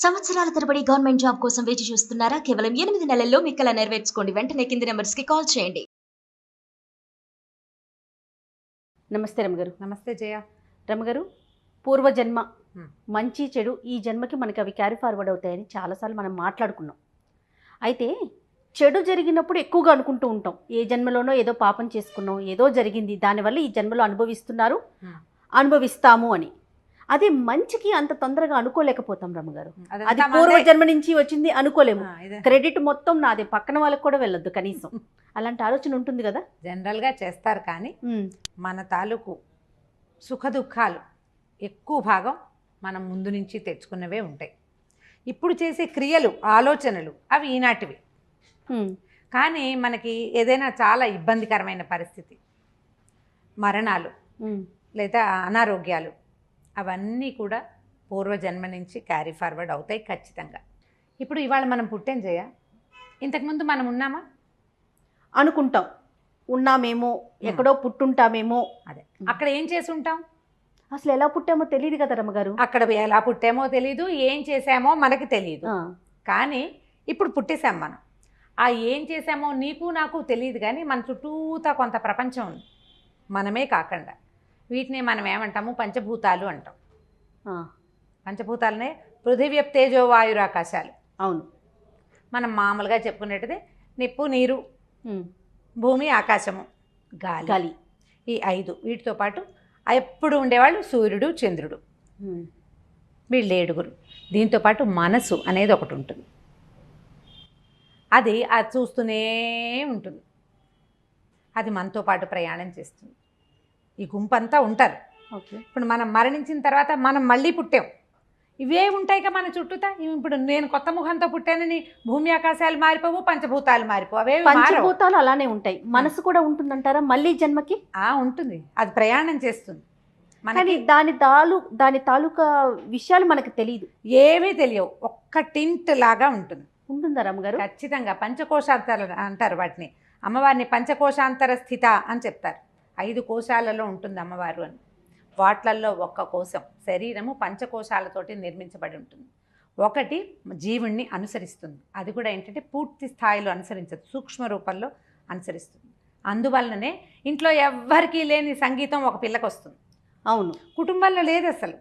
సంవత్సరాల తరబడి government job కోసం వేచి చూస్తున్నారా? కేవలం 8 నెలల్లో మీ కల నెరవేర్చుకోండి. వెంటనే కింది నంబర్స్‌కి కాల్ చేయండి. నమస్తే రమగారు. నమస్తే జయ. రమగారు, పూర్వజన్మ హ్మ్. మంచి చెడు ఈ జన్మకి మనకి అవి క్యారీ ఫార్వర్డ్ అవుతాయని చాలాసార్లు మనం మాట్లాడుకున్నాం. అయితే చెడు జరిగినప్పుడు ఎక్కువగా అనుకుంటూ ఉంటాం, ఏ జన్మలోనో ఏదో పాపం చేసుకున్నాం, ఏదో జరిగింది, దానివల్ల ఈ జన్మలో అనుభవిస్తాము అని. అదే మంచికి అంత తొందరగా అనుకోలేకపోతాం రమగారు. అది పూర్వజన్మ నుంచి వచ్చింది అనుకోలేము. క్రెడిట్ మొత్తం నాదే, పక్కన వాళ్ళకి కూడా వెళ్ళొద్దు కనీసం. అలాంటి ఆలోచన ఉంటుంది కదా. జనరల్గా చేస్తారు, కానీ మన తాలూకు సుఖ దుఃఖాలు ఎక్కువ భాగం మనం ముందు నుంచి తెచ్చుకున్నవే ఉంటాయి. ఇప్పుడు చేసే క్రియలు, ఆలోచనలు అవి ఈనాటివి. కానీ మనకి ఏదైనా చాలా ఇబ్బందికరమైన పరిస్థితి, మరణాలు లేదా అనారోగ్యాలు, అవన్నీ కూడా పూర్వజన్మ నుంచి క్యారీ ఫార్వర్డ్ అవుతాయి ఖచ్చితంగా. ఇప్పుడు ఇవాళ మనం పుట్టాం జయ, ఇంతకుముందు మనం ఉన్నామా? అనుకుంటాం, ఉన్నామేమో, ఎక్కడో పుట్టుంటామేమో. అదే, అక్కడ ఏం చేసి ఉంటాం? అసలు ఎలా పుట్టామో తెలియదు కదా రమ్మగారు. అక్కడ ఎలా పుట్టామో తెలీదు, ఏం చేసామో మనకి తెలియదు. కానీ ఇప్పుడు పుట్టేశాం మనం. ఆ ఏం చేసామో నీకు నాకు తెలియదు, కానీ మన చుట్టూతా కొంత ప్రపంచం ఉంది మనమే కాకుండా. వీటిని మనం ఏమంటాము? పంచభూతాలు అంటాం. పంచభూతాలనే పృథివ్య తేజో వాయురాకాశాలు. అవును, మనం మామూలుగా చెప్పుకునేటిది నిప్పు, నీరు, భూమి, ఆకాశము, గాలి. ఈ 5 వీటితో పాటు ఎప్పుడు ఉండేవాళ్ళు సూర్యుడు, చంద్రుడు, వీళ్ళు 7. దీంతో పాటు మనసు అనేది ఒకటి ఉంటుంది. అది చూస్తూనే ఉంటుంది. అది మనతో పాటు ప్రయాణం చేస్తుంది. ఈ గుంపంతా ఉంటారు. ఇప్పుడు మనం మరణించిన తర్వాత మనం మళ్ళీ పుట్టాం, ఇవే ఉంటాయి కదా మన చుట్టూతా. ఇప్పుడు నేను కొత్త ముఖంతో పుట్టానని భూమి ఆకాశాలు మారిపోవు, పంచభూతాలు మారిపోవు. అవే పంచభూతాలు అలానే ఉంటాయి. మనసు కూడా ఉంటుందంటారా మళ్ళీ జన్మకి? ఉంటుంది, అది ప్రయాణం చేస్తుంది. కానీ దాని తాలూకా విషయాలు మనకు తెలియదు, ఏమీ తెలియవు. ఒక్క టింట్ లాగా ఉంటుందా రమ్మగారు? ఖచ్చితంగా. పంచకోశాంతర అంటారు వాటిని. అమ్మవారిని పంచకోశాంతర స్థిత అని చెప్తారు. 5 కోశాలలో ఉంటుంది అమ్మవారు అని. వాట్లల్లో ఒక్క కోశం, శరీరము పంచకోశాలతోటి నిర్మించబడి ఉంటుంది. ఒకటి జీవుణ్ణి అనుసరిస్తుంది, అది కూడా ఏంటంటే పూర్తి స్థాయిలో అనుసరించదు, సూక్ష్మ రూపంలో అనుసరిస్తుంది. అందువల్లనే ఇంట్లో ఎవ్వరికీ లేని సంగీతం ఒక పిల్లకి వస్తుంది. అవును, కుటుంబంలో లేదు అసలు.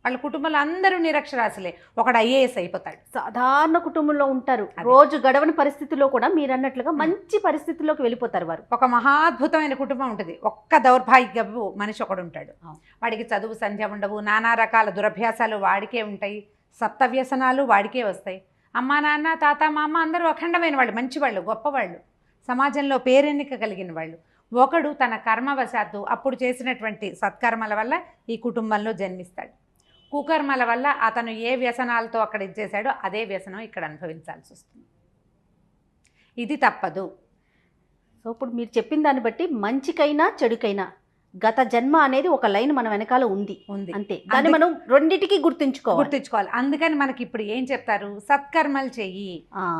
వాళ్ళ కుటుంబంలో అందరూ నిరక్షరాస్యులే. ఒకడు ఐఏఎస్ అయిపోతాడు. సాధారణ కుటుంబంలో ఉంటారు, రోజు గడవని పరిస్థితుల్లో కూడా మీరు అన్నట్లుగా మంచి పరిస్థితుల్లోకి వెళ్ళిపోతారు వారు. ఒక మహాద్భుతమైన కుటుంబం ఉంటుంది, ఒక్క దౌర్భాగ్యపు మనిషి ఒకడు ఉంటాడు. వాడికి చదువు సంధ్య ఉండవు, నానా రకాల దురభ్యాసాలు వాడికే ఉంటాయి, సప్తవ్యసనాలు వాడికే వస్తాయి. అమ్మా నాన్న, తాత, మామ అందరూ అఖండమైన వాళ్ళు, మంచివాళ్ళు, గొప్పవాళ్ళు, సమాజంలో పేరెన్నిక కలిగిన వాళ్ళు. ఒకడు తన కర్మవశాత్తు అప్పుడు చేసినటువంటి సత్కర్మల వల్ల ఈ కుటుంబంలో జన్మిస్తాడు. కుకర్మల వల్ల అతను ఏ వ్యసనాలతో అక్కడ ఇచ్చేసాడో అదే వ్యసనం ఇక్కడ అనుభవించాల్సి వస్తుంది. ఇది తప్పదు. సో ఇప్పుడు మీరు చెప్పిన దాన్ని బట్టి మంచికైనా చెడుకైనా గత జన్మ అనేది ఒక లైన్ మన వెనకాల ఉంది అంతే. దాన్ని మనం రెండిటికి గుర్తుంచుకోవాలి. అందుకని మనకి ఇప్పుడు ఏం చెప్తారు? సత్కర్మలు చెయ్యి,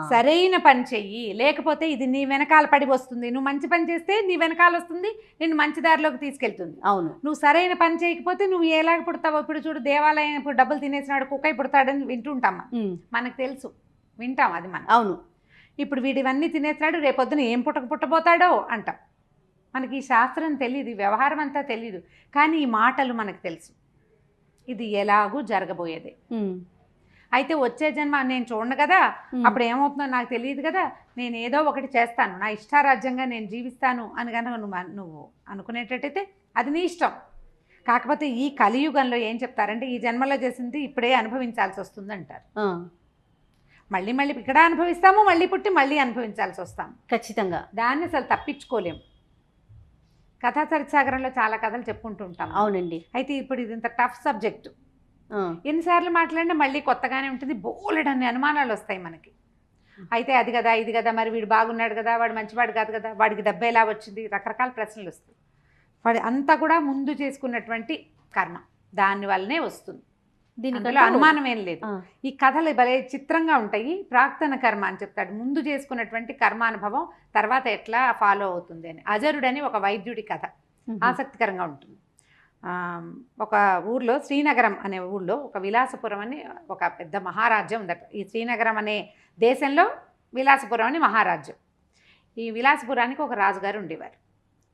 సరైన పని చెయ్యి, లేకపోతే ఇది నీ వెనకాల పడి వస్తుంది. నువ్వు మంచి పని చేస్తే నీ వెనకాల వస్తుంది, నిన్ను మంచి దారిలోకి తీసుకెళ్తుంది. అవును, నువ్వు సరైన పని చేయకపోతే నువ్వు ఎలాగ పుడతావు? ఇప్పుడు చూడు, దేవాలయం ఇప్పుడు డబ్బులు తినేసినాడు కుక్కై పుడతాడని వింటుంటాం, మనకు తెలుసు, వింటాం అది మనం. అవును, ఇప్పుడు వీడివన్నీ తినేసినాడు, రేపొద్దున ఏం పుట్టబోతాడో అంటాం. మనకి ఈ శాస్త్రం తెలియదు, వ్యవహారం అంతా తెలియదు, కానీ ఈ మాటలు మనకు తెలుసు. ఇది ఎలాగూ జరగబోయేదే. అయితే వచ్చే జన్మ నేను చూడను కదా, అప్పుడు ఏమవుతుందో నాకు తెలియదు కదా, నేను ఏదో ఒకటి చేస్తాను, నా ఇష్టారాజ్యంగా నేను జీవిస్తాను అని కనుక నువ్వు అనుకునేటట్టయితే అది నీ ఇష్టం. కాకపోతే ఈ కలియుగంలో ఏం చెప్తారంటే, ఈ జన్మలో చేసింది ఇప్పుడే అనుభవించాల్సి వస్తుంది అంటారు. మళ్ళీ మళ్ళీ ఇక్కడ అనుభవిస్తాము, మళ్ళీ పుట్టి మళ్ళీ అనుభవించాల్సి వస్తాము ఖచ్చితంగా. దాన్ని అసలు తప్పించుకోలేము. కథా చరిత్సాగరంలో చాలా కథలు చెప్పుకుంటూ ఉంటాం. అవునండి. అయితే ఇప్పుడు ఇది ఇంత టఫ్ సబ్జెక్టు, ఎన్నిసార్లు మాట్లాడినా మళ్ళీ కొత్తగానే ఉంటుంది, బోలెడన్ని అనుమానాలు వస్తాయి మనకి. అయితే అది కదా, ఇది కదా, మరి వీడు బాగున్నాడు కదా, వాడు మంచివాడు కాదు కదా, వాడికి దెబ్బ ఎలా వచ్చింది, రకరకాల ప్రశ్నలు వస్తాయి. వాడి అంతా కూడా ముందు చేసుకున్నటువంటి కర్మ, దానివల్లనే వస్తుంది. దీనిలో అనుమానం ఏం లేదు. ఈ కథలు భలే చిత్రంగా ఉంటాయి. ప్రాక్తన కర్మ అని చెప్తాడు, ముందు చేసుకున్నటువంటి కర్మానుభవం తర్వాత ఎట్లా ఫాలో అవుతుంది అని. అజరుడని ఒక వైద్యుడి కథ ఆసక్తికరంగా ఉంటుంది. ఒక ఊర్లో శ్రీనగరం అనే ఊళ్ళో ఒక విలాసపురం అని ఒక పెద్ద మహారాజ్యం ఉందట. ఈ శ్రీనగరం అనే దేశంలో విలాసపురం అని మహారాజ్యం. ఈ విలాసపురానికి ఒక రాజుగారు ఉండేవారు.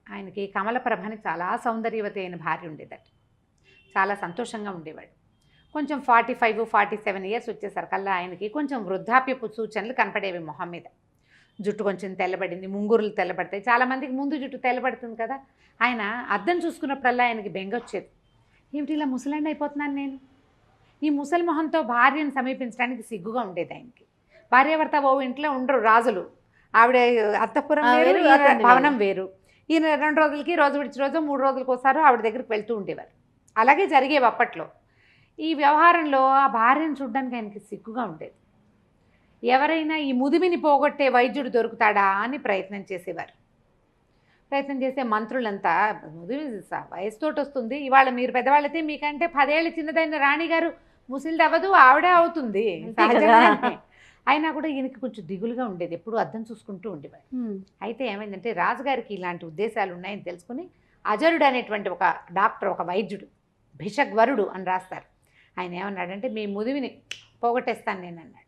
ఆయనకి కమలప్రభ అని చాలా సౌందర్యవతి అయిన భార్య ఉండేదట. చాలా సంతోషంగా ఉండేవాడు. కొంచెం 45-47 ఇయర్స్ వచ్చేసరికల్లా ఆయనకి కొంచెం వృద్ధాప్యపు సూచనలు కనపడేవి మొహం మీద. జుట్టు కొంచెం తెల్లబడింది, ముంగురులు తెల్లబడతాయి. చాలామందికి ముందు జుట్టు తెల్లబడుతుంది కదా. ఆయన అద్దం చూసుకున్నప్పుడల్లా ఆయనకి బెంగొచ్చేది. ఏమిటి ఇలా ముసలాండి అయిపోతున్నాను నేను? ఈ ముసలి మొహంతో భార్యను సమీపించడానికి సిగ్గుగా ఉండేది ఆయనకి. భార్యాభర్త ఓ ఇంట్లో ఉండరు రాజులు. ఆవిడ అంతఃపురం వేరు, ఈయన భవనం వేరు. ఈయన 2 రోజులకి, రోజు విడిచి రోజు 3 రోజులకు ఒకసారి ఆవిడ దగ్గరికి వెళ్తూ ఉండేవారు. అలాగే జరిగేవి అప్పట్లో. ఈ వ్యవహారంలో ఆ భార్యను చూడడానికి ఆయనకి సిగ్గుగా ఉండేది. ఎవరైనా ఈ ముదిమిని పోగొట్టే వైద్యుడు దొరుకుతాడా అని ప్రయత్నం చేసేవారు. ప్రయత్నం చేసే మంత్రులంతా ముదిమి వయసుతోటి వస్తుంది, ఇవాళ మీరు పెద్దవాళ్ళైతే మీకంటే 10 ఏళ్ళు చిన్నదైన రాణిగారు ముసిలిది అవ్వదు, ఆవిడే అవుతుంది సహజంగానే. అయినా కూడా ఈయనకి కొంచెం దిగులుగా ఉండేది, ఎప్పుడు అద్దం చూసుకుంటూ ఉండేవాడు. అయితే ఏమైందంటే రాజుగారికి ఇలాంటి ఉద్దేశాలు ఉన్నాయని తెలుసుకుని అజరుడు అనేటువంటి ఒక డాక్టర్, ఒక వైద్యుడు, భిషగ్వరుడు అని రాస్తారు, ఆయన ఏమన్నాడంటే మీ ముదివిని పోగొట్టేస్తాను నేను అన్నాడు.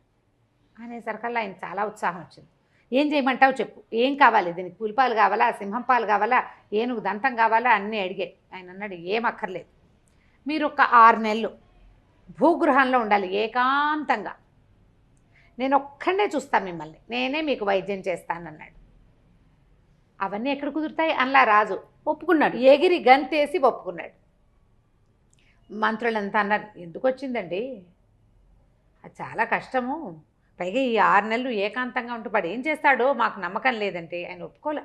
అనేసరికల్లా ఆయన చాలా ఉత్సాహం వచ్చింది. ఏం చేయమంటావు చెప్పు, ఏం కావాలి, దీనికి పులిపాలు కావాలా, సింహం పాలు కావాలా, ఏనుగు దంతం కావాలా అన్నీ అడిగాడు. ఆయన అన్నాడు ఏం అక్కర్లేదు, మీరు ఒక 6 నెలలు భూగృహంలో ఉండాలి ఏకాంతంగా, నేను ఒక్కడే చూస్తాను మిమ్మల్ని, నేనే మీకు వైద్యం చేస్తానన్నాడు. అవన్నీ ఎక్కడ కుదురుతాయి అలా రాజు ఒప్పుకున్నాడు, ఎగిరి గంతేసి ఒప్పుకున్నాడు. మంత్రులంతా అన్నారు ఎందుకు వచ్చిందండి, అది చాలా కష్టము, పైగా ఈ 6 నెలలు ఏకాంతంగా ఉంటూ వాడు ఏం చేస్తాడో మాకు నమ్మకం లేదంటే. ఆయన ఒప్పుకోలే.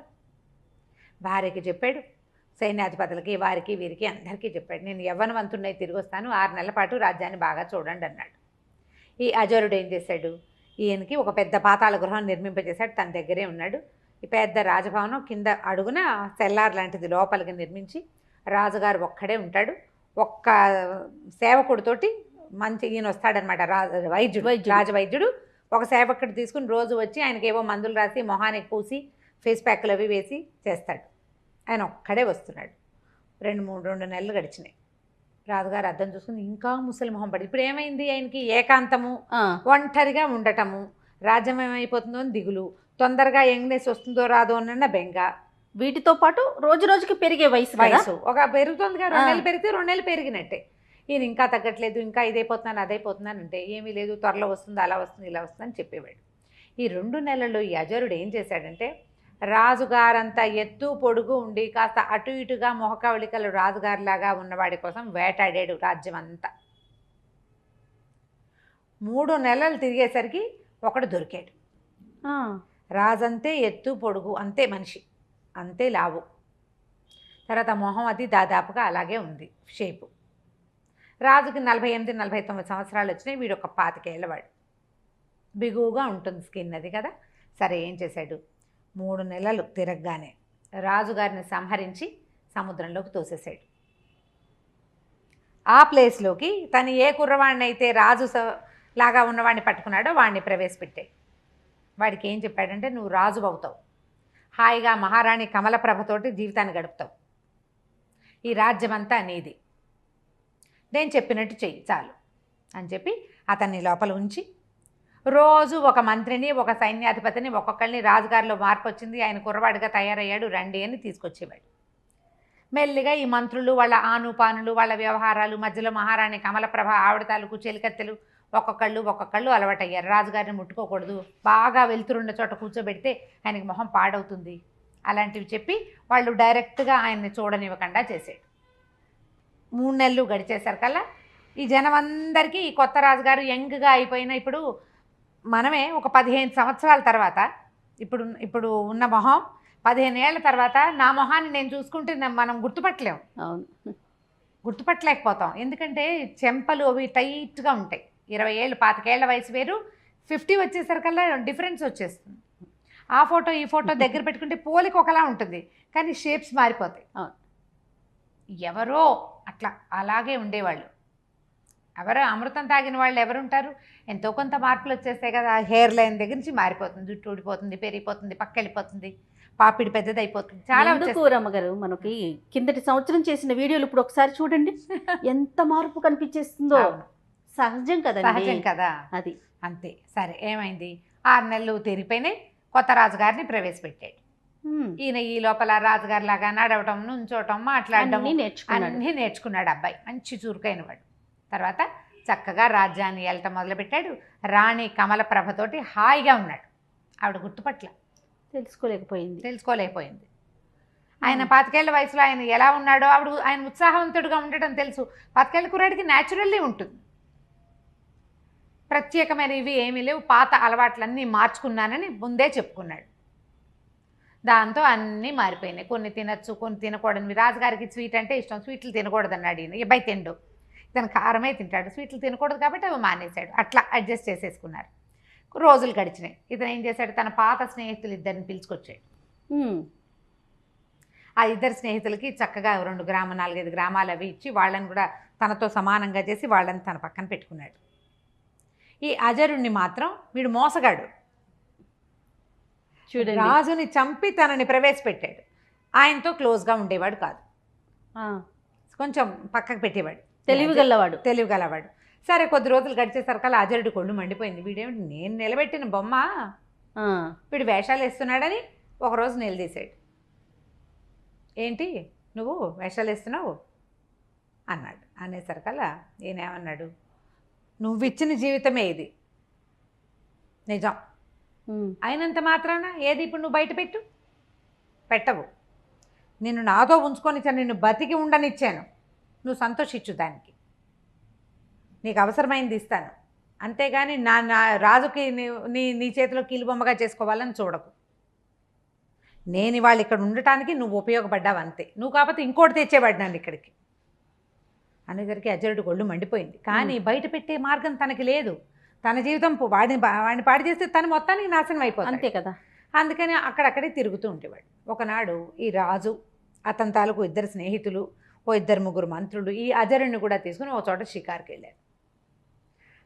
భార్యకి చెప్పాడు, సైన్యాధిపతులకి, వారికి వీరికి అందరికీ చెప్పాడు, నేను యవ్వనవంతున్నై తిరిగి వస్తాను, 6 నెలల పాటు రాజ్యాన్ని బాగా చూడండి అన్నాడు. ఈ అజరుడు ఏం చేశాడు, ఈయనకి ఒక పెద్ద పాతాళ గృహం నిర్మింపజేశాడు, తన దగ్గరే ఉన్నాడు. ఈ పెద్ద రాజభవనం కింద అడుగున సెల్లార్ లాంటిది లోపలికి నిర్మించి రాజుగారు ఒక్కడే ఉంటాడు. ఒక్క సేవకుడితోటి మంచి ఈయన వస్తాడనమాట, వైద్యుడు, రాజవైద్యుడు ఒక సేవకుడు తీసుకుని రోజు వచ్చి ఆయనకి ఏవో మందులు రాసి మొహానికి పూసి ఫేస్ ప్యాక్లు అవి వేసి చేస్తాడు. ఆయన ఒక్కడే వస్తున్నాడు. 2 నెలలు గడిచినాయి. రాజుగారు అద్దం చూసుకుని ఇంకా ముసలి మొహం పడి, ఇప్పుడు ఏమైంది ఆయనకి, ఏకాంతము, ఒంటరిగా ఉండటము, రాజ్యం ఏమైపోతుందో అని దిగులు, తొందరగా యంగ్నెస్ వస్తుందో రాదో అన్న బెంగ, వీటితో పాటు రోజు రోజుకి పెరిగే వయసు ఒక పెరుగుతుందిగా. 2 నెలలు పెరిగితే 2 నెలలు పెరిగినట్టే. ఈయన ఇంకా తగ్గట్లేదు, ఇంకా ఇదైపోతున్నాను అదైపోతున్నాను అంటే, ఏమీ లేదు త్వరలో వస్తుంది, అలా వస్తుంది, ఇలా వస్తుంది అని చెప్పేవాడు. ఈ 2 నెలల్లో ఈ అజరుడు ఏం చేశాడంటే, రాజుగారంతా ఎత్తు పొడుగు ఉండి కాస్త అటు ఇటుగా మొహకవళికలు రాజుగారిలాగా ఉన్నవాడి కోసం వేటాడాడు రాజ్యం అంతా. 3 నెలలు తిరిగేసరికి ఒకడు దొరికాడు. రాజంతే ఎత్తు పొడుగు, అంతే మనిషి, అంతే లావు, తర్వాత మొహం అది దాదాపుగా అలాగే ఉంది షేపు. రాజుకి 48-49 సంవత్సరాలు వచ్చినాయి. వీడు ఒక 25 ఏళ్ళవాడు, బిగువుగా ఉంటుంది స్కిన్ అది కదా. సరే ఏం చేశాడు, 3 నెలలు తిరగగానే రాజుగారిని సంహరించి సముద్రంలోకి తోసేశాడు. ఆ ప్లేస్లోకి తను ఏ కుర్రవాడిని అయితే రాజు లాగా ఉన్నవాడిని పట్టుకున్నాడో వాడిని ప్రవేశపెట్టాడు. వాడికి ఏం చెప్పాడంటే, నువ్వు రాజు అవుతావు, హాయిగా మహారాణి కమలప్రభతోటి జీవితాన్ని గడుపుతావు, ఈ రాజ్యమంతా నీది, నేను చెప్పినట్టు చెయ్యి చాలు అని చెప్పి అతన్ని లోపల ఉంచి రోజు ఒక మంత్రిని, ఒక సైన్యాధిపతిని, ఒక్కొక్కరిని, రాజుగారిలో మార్పు వచ్చింది, ఆయన కుర్రవాడిగా తయారయ్యాడు రండి అని తీసుకొచ్చేవాడు. మెల్లిగా ఈ మంత్రులు వాళ్ళ ఆనుపానులు, వాళ్ళ వ్యవహారాలు, మధ్యలో మహారాణి కమలప్రభ ఆవిడ తాలూకు చెలికత్తెలు ఒక్కొక్కళ్ళు అలవాటయ్యారు. రాజుగారిని ముట్టుకోకూడదు, బాగా వెళ్తురున్న చోట కూర్చోబెడితే ఆయనకి మొహం పాడవుతుంది, అలాంటివి చెప్పి వాళ్ళు డైరెక్ట్గా ఆయన్ని చూడనివ్వకుండా చేసాడు. 3 నెలలు గడిచేసరికల్లా ఈ జనం అందరికీ ఈ కొత్త రాజుగారు యంగ్గా అయిపోయిన, ఇప్పుడు మనమే ఒక 15 సంవత్సరాల తర్వాత, ఇప్పుడు ఉన్న మొహం 15 ఏళ్ల తర్వాత నా మొహాన్ని నేను చూసుకుంటే మనం గుర్తుపట్టలేము. అవును, గుర్తుపట్టలేకపోతాం. ఎందుకంటే చెంపలు అవి టైట్గా ఉంటాయి. 20 ఏళ్ళు 25 ఏళ్ల వయసు వేరు, 50 వచ్చేసరికల్లా డిఫరెన్స్ వచ్చేస్తుంది. ఆ ఫోటో ఈ ఫోటో దగ్గర పెట్టుకుంటే పోలిక ఒకలా ఉంటుంది, కానీ షేప్స్ మారిపోతాయి. ఎవరో అట్లా అలాగే ఉండేవాళ్ళు. ఎవరు అమృతం తాగిన వాళ్ళు ఎవరుంటారు? ఎంతో కొంత మార్పులు వచ్చేస్తాయి కదా. హెయిర్ లైన్ దగ్గర నుంచి మారిపోతుంది, జుట్టు ఊడిపోతుంది, పెరిగిపోతుంది, పక్క వెళ్ళిపోతుంది, పాపిడి పెద్దది అయిపోతుంది, చాలా ఎందుకు రమ్మగారు మనకి కిందటి సంవత్సరం చేసిన వీడియోలు ఇప్పుడు ఒకసారి చూడండి ఎంత మార్పు కనిపించేస్తుందో. సహజం కదండి, సహజం కదా అది. అంతే. సరే ఏమైంది, 6 నెలలు తిరిగిపోయినాయి, కొత్త రాజుగారిని ప్రవేశపెట్టాడు. ఈయన ఈ లోపల రాజుగారి లాగా నడవటం, నుంచోటం, మాట్లాడడం అన్నీ నేర్చుకున్నాడు అబ్బాయి. మంచి చురుకైన వాడు. తర్వాత చక్కగా రాజ్యాన్ని ఏలటం మొదలుపెట్టాడు. రాణి కమల ప్రభతోటి హాయిగా ఉన్నాడు. ఆవిడ గుర్తుపట్ల, తెలుసుకోలేకపోయింది. ఆయన 25 ఏళ్ల వయసులో ఆయన ఎలా ఉన్నాడో ఆయన ఉత్సాహవంతుడిగా ఉండటం తెలుసు. 25 ఏళ్ల కుర్రాడికి న్యాచురల్లీ ఉంటుంది. ప్రత్యేకమైనవి ఏమీ లేవు, పాత అలవాట్లన్నీ మార్చుకున్నానని ముందే చెప్పుకున్నాడు. దాంతో అన్నీ మారిపోయినాయి. కొన్ని తినచ్చు, కొన్ని తినకూడనివి. రాజుగారికి స్వీట్ అంటే ఇష్టం, స్వీట్లు తినకూడదన్నాడు ఈయన. అబ్బాయి తిండు, ఇతను కారమే తింటాడు, స్వీట్లు తినకూడదు కాబట్టి అవి మానేశాడు. అట్లా అడ్జస్ట్ చేసేసుకున్నారు. రోజులు గడిచినాయి. ఇతను ఏం చేశాడు, తన పాత స్నేహితులు ఇద్దరిని పిలుచుకొచ్చాడు. ఆ ఇద్దరు స్నేహితులకి చక్కగా 2 గ్రామ 4-5 గ్రామాలు అవి ఇచ్చి వాళ్ళని కూడా తనతో సమానంగా చేసి వాళ్ళని తన పక్కన పెట్టుకున్నాడు. ఈ అజరుణ్ణి మాత్రం వీడు మోసగాడు, రాజుని చంపి తనని ప్రవేశపెట్టాడు. ఆయనతో క్లోజ్గా ఉండేవాడు కాదు, కొంచెం పక్కకు పెట్టేవాడు. తెలివిగలవాడు. సరే కొద్ది రోజులు గడిచేసరికల్లా అజరుడి కొళ్ళు మండిపోయింది. వీడేమిటి, నేను నిలబెట్టిన బొమ్మ, వీడు వేషాలు వేస్తున్నాడని ఒకరోజు నిలదీశాడు. ఏంటి నువ్వు వేషాలు వేస్తున్నావు అన్నాడు. అనేసరికల్లా ఈయనేమన్నాడు, నువ్వు ఇచ్చిన జీవితమే ఇది, నిజం అయినంత మాత్రాన ఏది ఇప్పుడు నువ్వు బయట పెట్టవు. నిన్ను నాతో ఉంచుకొని నిన్ను బతికి ఉండనిచ్చాను, నువ్వు సంతోషించు, దానికి నీకు అవసరమైంది ఇస్తాను, అంతేగాని నా రాజుకి నీ చేతిలో కీలుబొమ్మగా చేసుకోవాలని చూడకు. నేను ఇవాళ ఇక్కడ ఉండటానికి నువ్వు ఉపయోగపడ్డావు అంతే, నువ్వు కాకపోతే ఇంకోటి తెచ్చేవాడు నన్ను ఇక్కడికి అనేసరికి అజరుడు ఒళ్ళు మండిపోయింది. కానీ బయట పెట్టే మార్గం తనకి లేదు. తన జీవితం వాడిని పాడు చేస్తే తను మొత్తానికి నాశనం అయిపోతుంది, అంతే కదా. అందుకని అక్కడక్కడే తిరుగుతూ ఉండేవాడు. ఒకనాడు ఈ రాజు, అతని తాలూకు 2 స్నేహితులు, 2-3 మంత్రులు ఈ అజరుణ్ణి కూడా తీసుకుని ఒక చోట షికారుకి వెళ్ళారు.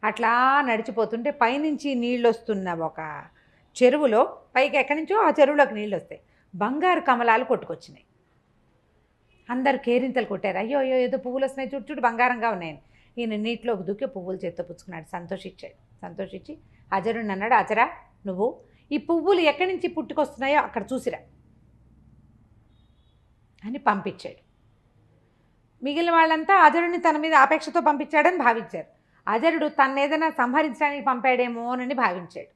అట్లా నడిచిపోతుంటే పైనుంచి నీళ్ళు వస్తున్న ఒక చెరువులో, పైకి ఎక్కడి నుంచో ఆ చెరువులోకి నీళ్ళు వస్తాయి, బంగారు కమలాలు కొట్టుకొచ్చినాయి. అందరు కేరింతలు కొట్టారు. అయ్యో అయ్యో ఏదో పువ్వులు వస్తున్నాయి, చుట్టూ బంగారంగా ఉన్నాయని. ఈయన నీటిలోకి దూకి పువ్వులు చేత్తో పుచ్చుకున్నాడు. సంతోషించి అజరుణ్ణి అన్నాడు, అజరా నువ్వు ఈ పువ్వులు ఎక్కడి నుంచి పుట్టుకొస్తున్నాయో అక్కడ చూసిరా అని పంపించాడు. మిగిలిన వాళ్ళంతా అజరుడిని తన మీద ఆపేక్షతో పంపించాడని భావించారు. అజరుడు తను ఏదైనా సంహరించడానికి పంపాడేమోనని భావించాడు.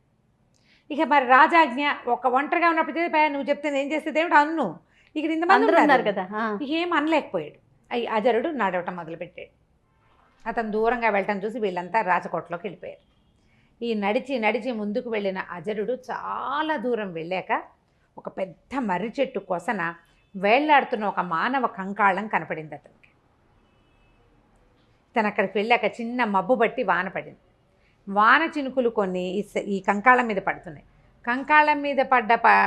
ఇక మరి రాజాజ్ఞ, ఒక ఒంటరిగా ఉన్నప్పుడు నువ్వు చెప్తే ఏం చేసేది ఏమిటి అన్ను, ఇక్కడ ఇంతమంది ఉన్నారు కదా, ఏం అనలేకపోయాడు. అజరుడు నడవటం మొదలుపెట్టాడు. అతను దూరంగా వెళ్ళటం చూసి వీళ్ళంతా రాజకోటలోకి వెళ్ళిపోయారు. ఈ నడిచి ముందుకు వెళ్ళిన అజరుడు చాలా దూరం వెళ్ళాక ఒక పెద్ద మర్రి చెట్టు కొసన వేళ్లాడుతున్న ఒక మానవ కంకాళం కనపడింది అతనికి. తను అక్కడికి వెళ్ళాక చిన్న మబ్బు బట్టి వాన పడింది. వాన చినుకులు కొన్ని ఈ కంకాళం మీద పడుతున్నాయి. కంకాళం మీద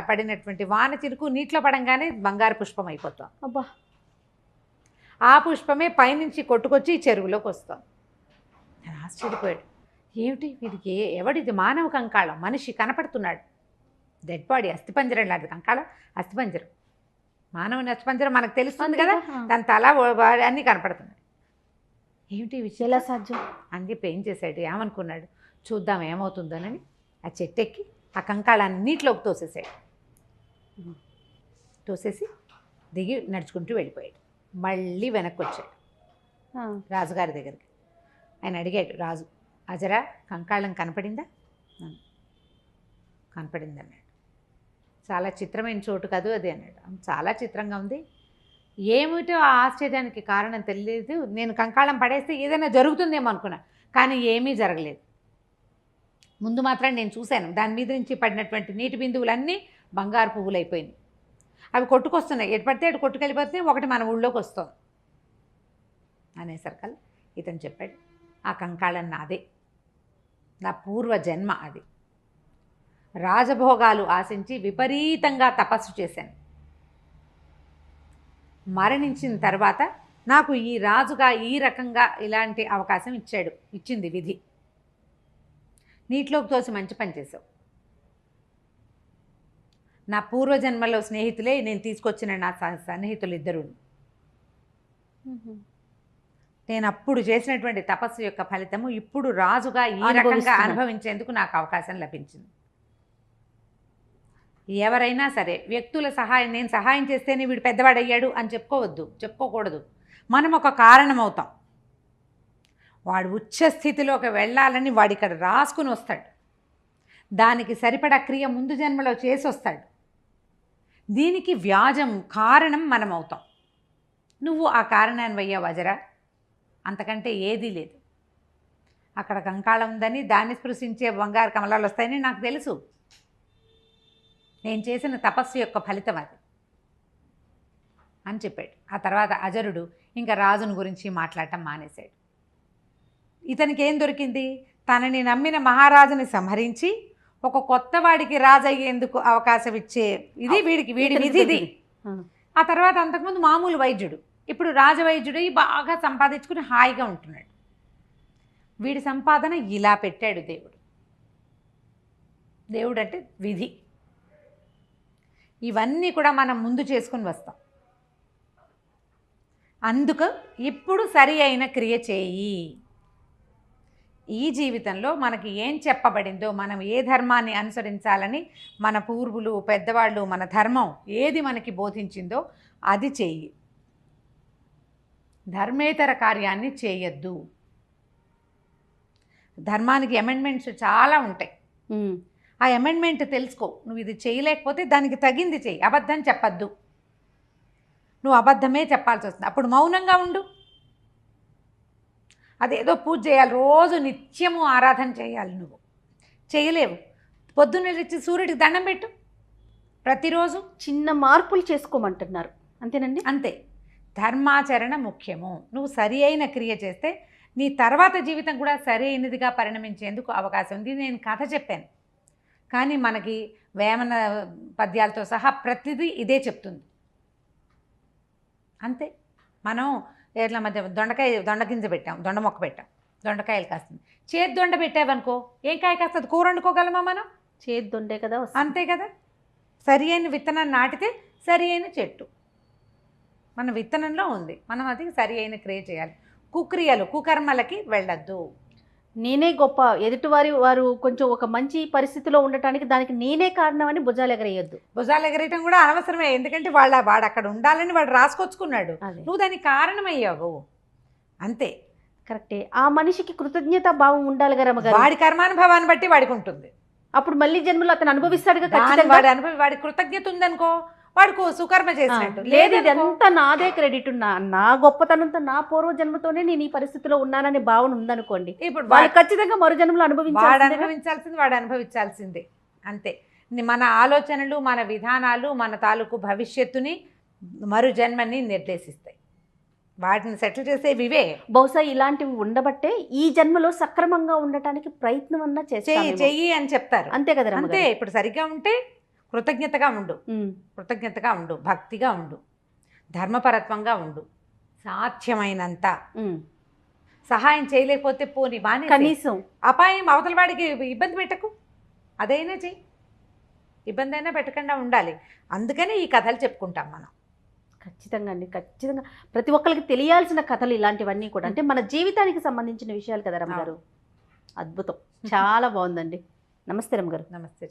పడినటువంటి వాన చినుకు నీటిలో పడంగానే బంగారు పుష్పం అయిపోతాం. అబ్బా, ఆ పుష్పమే పైనుంచి కొట్టుకొచ్చి చెరువులోకి వస్తాం. నేను ఆశ్చర్యపోయాడు. ఏమిటి వీడికి, ఎవడిది మానవ కంకాళం, మనిషి కనపడుతున్నాడు, డెడ్ బాడీ, అస్థిపంజరం లాంటిది. కంకాళం అస్థిపంజరం, మానవుని అస్థిపంజరం మనకు తెలుస్తుంది కదా, దాని తల అన్నీ కనపడుతున్నాయి. ఏమిటి విషయం, ఎలా సాధ్యం అని చెప్పి ఏం చేశాడు, ఏమనుకున్నాడు, చూద్దాం ఏమవుతుందోనని ఆ చెట్టెక్కి ఆ కంకాళాన్ని నీటిలోకి తోసేసి దిగి నడుచుకుంటూ వెళ్ళిపోయాడు. మళ్ళీ వెనక్కి వచ్చాడు రాజుగారి దగ్గరికి. ఆయన అడిగాడు, రాజు అజరా కంకాళం కనపడిందా? కనపడింది అన్నాడు. చాలా చిత్రమైన చోటు కాదు అది అన్నాడు. చాలా చిత్రంగా ఉంది, ఏమిటో ఆ ఆశ్చర్యానికి కారణం తెలియదు. నేను కంకాళం పడేస్తే ఏదైనా జరుగుతుందేమో అనుకున్నా, కానీ ఏమీ జరగలేదు. ముందు మాత్రం నేను చూశాను, దాని మీద నుంచి పడినటువంటి నీటి బిందువులన్నీ బంగారు పువ్వులు అయిపోయినాయి. అవి కొట్టుకొస్తున్నాయి, ఎటు పడితే అటు కొట్టుకెళ్ళిపోతున్నాయి, ఒకటి మన ఊళ్ళోకి వస్తుంది అనేసరికల్ ఇతను చెప్పాడు, ఆ కంకాళం నాదే, నా పూర్వ జన్మ అది. రాజభోగాలు ఆశించి విపరీతంగా తపస్సు చేశాను. మరణించిన తర్వాత నాకు ఈ రాజుగా ఈ రకంగా ఇలాంటి అవకాశం ఇచ్చింది విధి. నీటిలోకి తోసి మంచి పని చేసావు. నా పూర్వజన్మలో స్నేహితులే నేను తీసుకొచ్చిన నా సన్నిహితులు ఇద్దరు. నేను అప్పుడు చేసినటువంటి తపస్సు యొక్క ఫలితము ఇప్పుడు రాజుగా ఈ రకంగా అనుభవించేందుకు నాకు అవకాశం లభించింది. ఎవరైనా సరే వ్యక్తుల సహాయం, నేను సహాయం చేస్తేనే వీడు పెద్దవాడయ్యాడు అని చెప్పుకోకూడదు. మనం ఒక కారణం అవుతాం. వాడు ఉచ్చ స్థితిలోకి వెళ్ళాలని వాడు ఇక్కడ రాసుకుని వస్తాడు. దానికి సరిపడా క్రియ ముందు జన్మలో చేసి వస్తాడు. దీనికి వ్యాజం కారణం మనం అవుతాం. నువ్వు ఆ కారణాన్ని అయ్యావు అజరా, అంతకంటే ఏదీ లేదు. అక్కడ కంకాళం ఉందని దాన్ని స్పృశించే బంగారు కమలాలు వస్తాయని నాకు తెలుసు. నేను చేసిన తపస్సు యొక్క ఫలితం అది అని చెప్పాడు. ఆ తర్వాత అజరుడు ఇంకా రాజుని గురించి మాట్లాడటం మానేశాడు. ఇతనికి ఏం దొరికింది? తనని నమ్మిన మహారాజుని సంహరించి ఒక కొత్త వాడికి రాజు అయ్యేందుకు అవకాశం ఇచ్చే ఇది వీడి విధి ఇది. ఆ తర్వాత అంతకుముందు మామూలు వైద్యుడు, ఇప్పుడు రాజవైద్యుడు బాగా సంపాదించుకుని హాయిగా ఉంటున్నాడు. వీడి సంపాదన ఇలా పెట్టాడు దేవుడు. దేవుడు అంటే విధి. ఇవన్నీ కూడా మనం ముందు చేసుకుని వస్తాం. అందుకు ఇప్పుడు సరి అయిన క్రియ చేయి. ఈ జీవితంలో మనకి ఏం చెప్పబడిందో, మనం ఏ ధర్మాన్ని అనుసరించాలని మన పూర్వులు పెద్దవాళ్ళు మన ధర్మం ఏది మనకి బోధించిందో అది చెయ్యి. ధర్మేతర కార్యాన్ని చేయొద్దు. ధర్మానికి అమెండ్మెంట్స్ చాలా ఉంటాయి. ఆ అమెండ్మెంట్ తెలుసుకో. నువ్వు ఇది చేయలేకపోతే దానికి తగింది చెయ్యి. అబద్ధం చెప్పద్దు. నువ్వు అబద్ధమే చెప్పాల్సి వస్తుంది. అప్పుడు మౌనంగా ఉండు. అదేదో పూజ చేయాలి, రోజు నిత్యము ఆరాధన చేయాలి. నువ్వు చేయలేవు. పొద్దున్న లేచి సూర్యుడికి దండం పెట్టు ప్రతిరోజు. చిన్న మార్పులు చేసుకోమంటున్నారు, అంతేనండి? అంతే. ధర్మాచరణ ముఖ్యము. నువ్వు సరి అయిన క్రియ చేస్తే నీ తర్వాత జీవితం కూడా సరి అయినదిగా పరిణమించేందుకు అవకాశం ఉంది. నేను కథ చెప్పాను, కానీ మనకి వేమన పద్యాలతో సహా ప్రతిదీ ఇదే చెప్తుంది. అంతే. మనం ఎట్లా మధ్య దొండ గింజ పెట్టాం, దొండ మొక్క పెట్టాం, దొండకాయలు కాస్తుంది. చేతి దొండ పెట్టావనుకో ఏం కాయ కాస్తుంది? కూర వండుకోగలమా మనం? చేతి దొండే కదా. అంతే కదా. సరి అయిన విత్తనాన్ని నాటితే సరి అయిన చెట్టు మన విత్తనంలో ఉంది. మనం అది సరి అయిన క్రియ చేయాలి. కుక్రియలు కుకర్మలకి వెళ్ళొద్దు. నేనే గొప్ప, వారు కొంచెం ఒక మంచి పరిస్థితిలో ఉండటానికి దానికి నేనే కారణం అని భుజాలు ఎగరేయొద్దు. భుజాలు ఎగరేయటం కూడా అనవసరమే. ఎందుకంటే వాడు అక్కడ ఉండాలని వాడు రాసుకొచ్చుకున్నాడు. నువ్వు దానికి కారణమయ్యావు. అంతే. కరెక్టే. ఆ మనిషికి కృతజ్ఞత భావం ఉండాలి కదా రమ్మగారు. వాడి కర్మానుభవాన్ని బట్టి వాడికి ఉంటుంది. అప్పుడు మళ్ళీ జన్మలో అతను అనుభవిస్తాడు కదా. వాడి కృతజ్ఞత ఉందనుకో, వాడికి సుకర్మ చేసినట్టు. లేదు, ఇదంతా నాదే క్రెడిట్, నా గొప్పతనంతో నా పూర్వ జన్మతోనే నేను ఈ పరిస్థితిలో ఉన్నాననే భావన ఉందనుకోండి, ఇప్పుడు వాడు ఖచ్చితంగా మరు జన్మలో వాడు అనుభవించాల్సిందే. అంతే. మన ఆలోచనలు, మన విధానాలు మన తాలూకు భవిష్యత్తుని, మరు జన్మని నిర్దేశిస్తాయి. వాటిని సెటిల్ చేసేవి ఇవే. బహుశా ఇలాంటివి ఉండబట్టే ఈ జన్మలో సక్రమంగా ఉండటానికి ప్రయత్నం అన్నా చెయ్యి అని చెప్తారు. అంతే కదా. అంతే. ఇప్పుడు సరిగ్గా ఉంటే కృతజ్ఞతగా ఉండు, భక్తిగా ఉండు, ధర్మపరత్వంగా ఉండు, సాధ్యమైనంత. సహాయం చేయలేకపోతే పోని బాని, కనీసం అపాయం అవతల వాడికి ఇబ్బంది పెట్టకు, అదైనా చెయ్యి. ఇబ్బంది అయినా పెట్టకుండా ఉండాలి. అందుకనే ఈ కథలు చెప్పుకుంటాం మనం. ఖచ్చితంగా అండి, ఖచ్చితంగా ప్రతి ఒక్కరికి తెలియాల్సిన కథలు ఇలాంటివన్నీ కూడా. అంటే మన జీవితానికి సంబంధించిన విషయాలు కదా రమ్మగారు. అద్భుతం, చాలా బాగుందండి. నమస్తే రమ్మగారు. నమస్తే.